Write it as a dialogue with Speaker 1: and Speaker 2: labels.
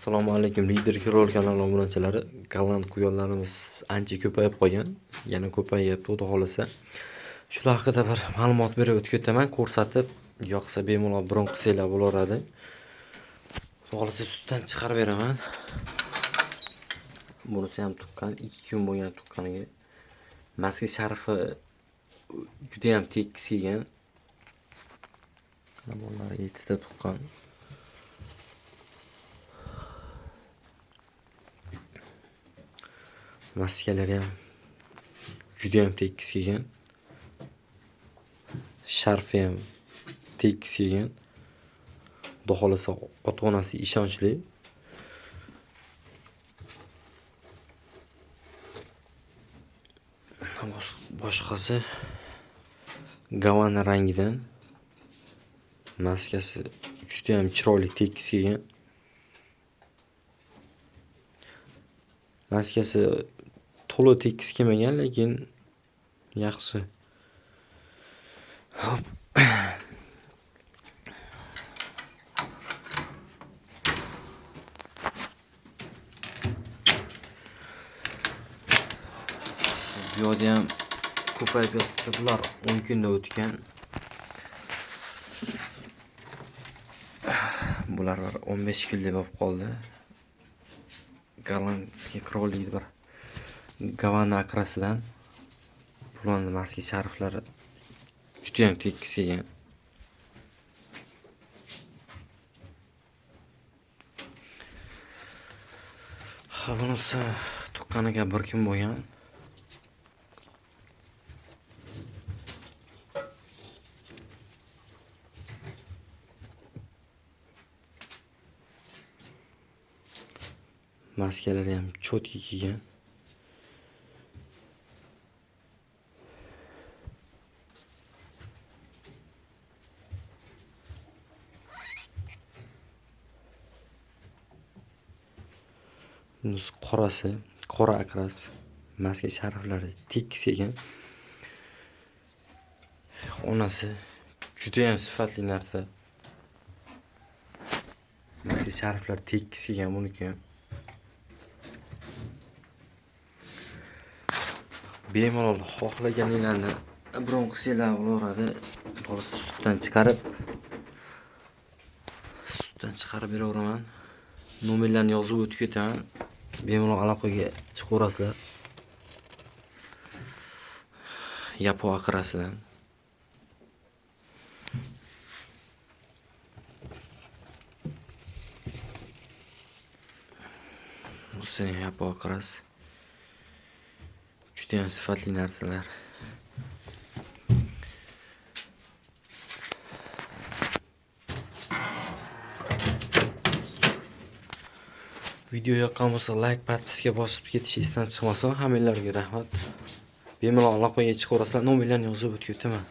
Speaker 1: Assalomu alaykum, Lider Hero kanali obunachilari. Golland quyonlarimiz ancha ko'payib qolgan. Yana ko'payyapti, xudo xolasa. Shular haqida bir ma'lumot berib o'tib ketaman, ko'rsatib, yoqsa bemalol bron qilsanglar bo'laveradi. Xudo xolasa sutdan chiqarib beraman. Bunisi ham tuqqan, 2 kun bo'lgan tuqqaniga. Maska sharfi juda ham tekis kelgan. Mana bular 7 ta tuqqan. Maskalari ham juda ham tekis kelgan. Sharfi ham tekis kelgan. Xudo xolasa ota-onasi ishonchli. Boshqasi Gavana rangidan. Maskasi juda ham chiroyli tekis kelgan. Maskasi to'la tekis kelmagan, lekin yaxshi. Hop. Bu yerda ham ko'payib yotibdi. Bular 10 kunda o'tgan. Bular 15 kunlik bo'lib qoldi. Gollandskiy kroliydi bir Gavana akrasidan. Bularning maska sharflari juda ham tekis kelgan. Bunisi tuqqaniga 1 kun bo'lgan. Maskalari ham cho'tki kelgan. Bunisi qorasi, qora akras. Maska sharflari tekis kelgan. Onasi juda ham sifatli narsa. Maska sharflari tekis kelgan buniki ham. Bemalol xohlaganinglarni bron qilsanglar bo'laveradi. Sutdan chiqarib beraveraman. Nomerlarni yozib o'tib ketaman. Bemalol aloqaga chiqaverasizlar. Yapo akrasidan. Bu seni yapo akras. Juda ham sifatli narsalar. Video yoqqan bo'lsa like, podpiska bosib ketish esdan chiqmasin. Hammanglarga rahmat. Bemalol aloqaga chiqaverasizlar. Nomerlarni yozib o'tib ketaman.